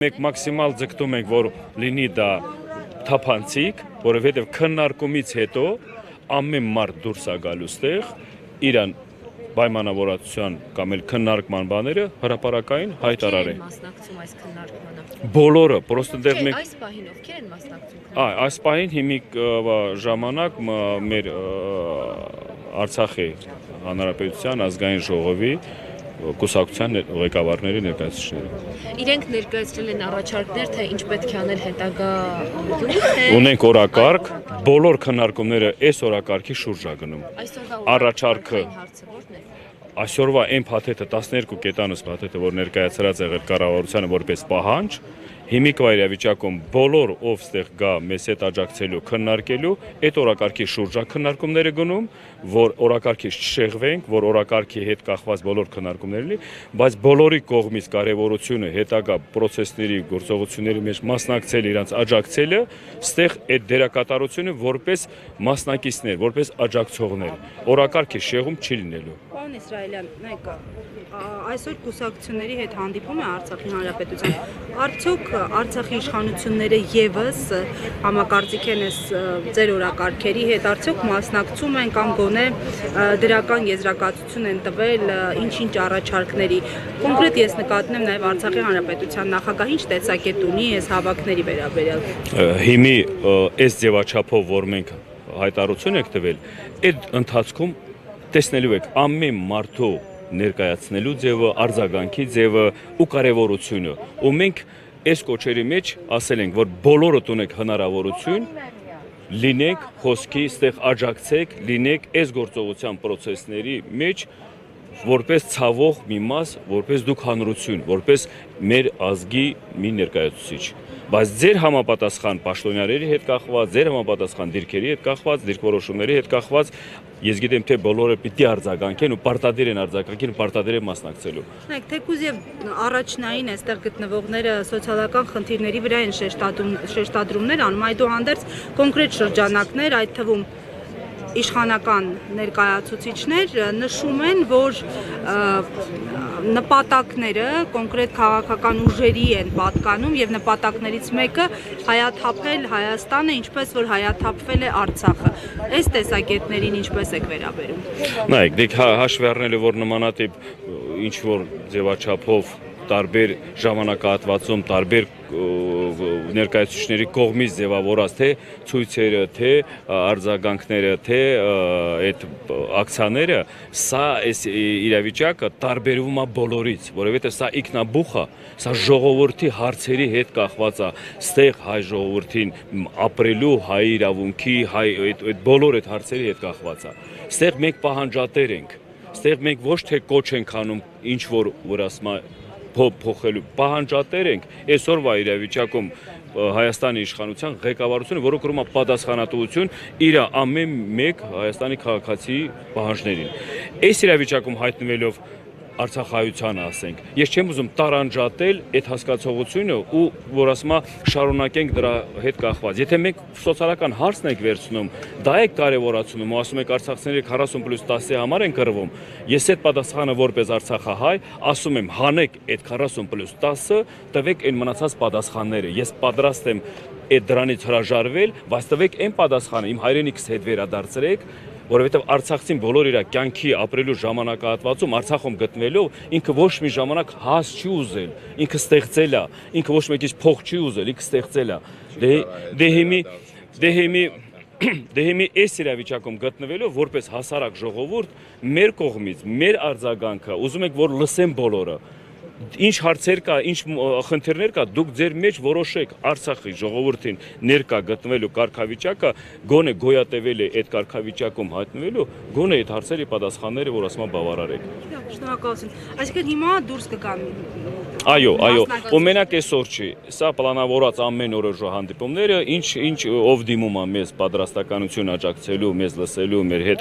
Մենք մաքսիմալ ձգտում ենք, որ լինի դա թափանցիկ, որովհետև քննարկումից հետո ամեն մարդ դուրս է գալու ստեղ, իրան պայմանավորվածության կամ էլ քննարկման բաները հրապարակային հայտարարել։ Ովքեր են մասնակցում այս քննարկմանը։ Բոլորը, պրոստը դեռ մենք Այս պահին ովքեր են մասնակցում։ այս պահին հիմիկ ժամանակ մեր Արցախի Հանրապետության ազգային ժողովի կուսակցության ղեկավարների ներկայացուցիչները։ Իրենք ներկայացրել են առաջարկներ, թե ինչ պետք է անել հետագա Ունենք օրակարգ, բոլոր քննարկումները այս օրակարգի շուրջ է գնում։ Առաջարկը այսօրվա այն փաթեթը 12 կետանոց փաթեթը, որ ներկայացրած եղել կառավարությանը որպես պահանջ, հիմիկվա իրավիճակում բոլոր ով ստեղ գա մեզ հետ աջակցելու, քննարկելու, այդ օրակարգի շուրջ քննարկումները գնում, որ օրակարգից չշեղվենք, որ օրակարգի հետ կախված բոլոր քննարկումներն լինի, բայց բոլորի կողմից կարևորությունը հետագա process-ների, գործողությունների մեջ մասնակցել, իրանց աջակցելը, ստեղ այդ դերակատարությունը որպես մասնակիցներ, որպես աջակցողներ, օրակարգի շեղում չի լինելու։ Պարոն Իսրայելյան, այսօր կուսակցությունների հետ հանդիպում է Արցախի Հանրապետության։ Արդյոք Արցախի իշխանությունները եւս համակարծիք են ձեր օրակարգերի հետ, արդյոք մասնակցում են կամ գոնե դրական եզրակացություն են տվել ինչ-ինչ առաջարկների։ Կոնկրետ ես նկատնում եմ նաեւ Արցախի Հանրապետության նախագահ ինչ տեսակետ ունի այս հավաքների վերաբերյալ։ Հիմի այս ձևաչափով, որ մենք հայտարարություն եք տվել, այդ ընթացքում տեսնելու եք ամեն մարդու ներկայացնելու ձևը, արձագանքի ձևը ու կարևորությունը։ Ու մենք այս կոչերի մեջ ասել ենք, որ բոլորը ունեք հնարավորություն լինեք խոսքի, ստեղ աջակցեք, լինեք այս գործողության process-ների մեջ որպես ցավող մի մաս, որպես դուք հանրություն, որպես մեր ազգի մի ներկայացուցիչ։ Բայց ձեր համապատասխան պաշտոնյաների հետ կախված, ձեր համապատասխան դիրքերի հետ կախված, դիրքորոշումների հետ կախված, ես գիտեմ, թե բոլորը պիտի արձագանքեն ու պարտադիր են արձագանքեն, պարտադիր են մասնակցելու։ Թեկուզ եւ առաջնային այստեղ գտնվողները սոցիալական խնդիրների վրա են շեշտադրումներ անում, այդուհանդերձ կոնկրետ շրջանակներ, այդ թվում իշխանական ներկայացուցիչներ նշում են, որ նպատակները կոնկրետ քաղաքական ուժերի են պատկանում եւ նպատակներից մեկը հայաթափել Հայաստանը, ինչպես որ հայաթափվել է Արցախը։ Այս տեսակետներին ինչպես եք վերաբերում։ Նայեք, դեք հաշվի առնելու, որ նմանատիպ ինչ որ ձևաչափով տարբեր ժամանակահատվածում տարբեր ներկայացուցիչների կողմից ձևավորած թե ցույցերը, թե արձագանքները, թե այդ ակցիաները, սա այս իրավիճակը տարբերվում է բոլորից, որովհետև սա ինքնաբուխ է, սա ժողովրդի հարցերի հետ կախված է, ստեղ հայ ժողովրդին ապրելու, հայ իրավունքի, հայ այդ բոլոր այդ հարցերի հետ կախված է։ Ստեղ մենք պահանջատեր ենք, ստեղ մենք ոչ թե կոչ ենք անում ինչ որ ասում փոխելու, պահանջատեր ենք այսօրվա իրավիճակում Հայաստանի իշխանության ղեկավարությունը, որը կրում է պատասխանատվություն իր ամեն մեկ Հայաստանի քաղաքացիի պահանջներին։ Այս իրավիճակում հայտնվելով Արցախայությանը ասենք, ես չեմ ուզում տարանջատել այդ հասկացողությունը ու որ ասում շարունակենք դրա հետ կախված։ Եթե մենք սոցիալական հարցն ենք վերցնում, դա է կարևորացնում ու ասում եք արցախցիների 40+10-ի համար են կռվում, ես այդ պատասխանը որպես արցախահայ ասում եմ հանեք այդ 40+10-ը, տվեք այն մնացած պատասխանները։ Ես պատրաստ եմ այդ դրանից հրաժարվել, բայց տվեք այն պատասխանը, իմ հայրենիքս հետ վերադարձրեք, որովհետև Արցախցին բոլոր իր կյանքի ապրելու ժամանակահատվածում Արցախում գտնվելով ինքը ոչ մի ժամանակ հաս չի ուզել, ինքը ստեղծել է, ինքը ոչ մեկից փող չի ուզել, ինքը ստեղծել է։ Դե հիմի այս իրավիճակում գտնվելով որպես հասարակ ժողովուրդ մեր կողմից, մեր արձագանքը ուզում եք որ լսեն բոլորը։ Ինչ հարցեր կա, ինչ խնդիրներ կա, դուք ձեր մեջ որոշեք Արցախի ժողովրդին ներկա գտնվելու կարգավիճակը, գոնե գոյատևել է այդ կարգավիճակում հայտնվելու, գոնե այդ հարցերի պատասխանները, որ ասում եմ բավարարեք։ Շնորհակալություն։ Այսինքն հիմա դուրս կգան։ Այո, ու մենակ այսօր չի, սա պլանավորած ամեն օր հանդիպումները, ինչ ով դիմում է մեզ պատրաստականություն աջակցելու, մեզ լսելու, մեր հետ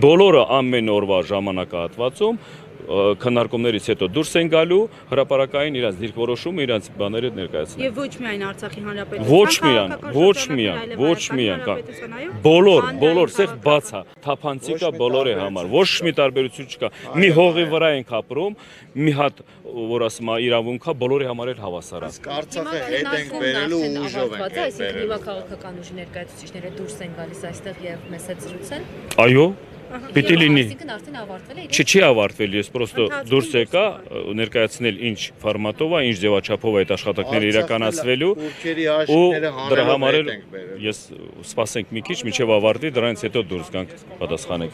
բոլորը ամեն օրվա ժամանակահատվածում քննարկումներից հետո դուրս են գալու հրապարակային իրաց դիրքորոշումը իրաց բաները ներկայացնել։ Եւ ոչ միայն Արցախի Հանրապետության, ոչ միայն, բոլոր սեղ բաց է, թափանցիկ է բոլորի համար, ոչ մի տարբերություն չկա։ Մի հողի վրա ենք ապրում, մի հատ որ ասում է իրավունք է, բոլորի համար էլ հավասար է։ Արցախը հետ ենք բերելու ուժով ենք այսինքն հիմա քաղաքական ուժի ներկայացուցիչները դուրս են գալիս այստեղ եւ մեզ հետ զրուցեն։ Այո, պիտի լինի։ Այսինքն արդեն ավարտվել է։ Չի ավարտվել, ես պրոստո դուրս եկա ներկայացնել ինչ ֆորմատով է, ինչ ձևաչափով է այդ աշխատանքները իրականացվելու ու դրա համար էլ ես սպասենք մի քիչ, մինչև ավարտվի, դրանից հետո դուրս գանք պատասխանենք։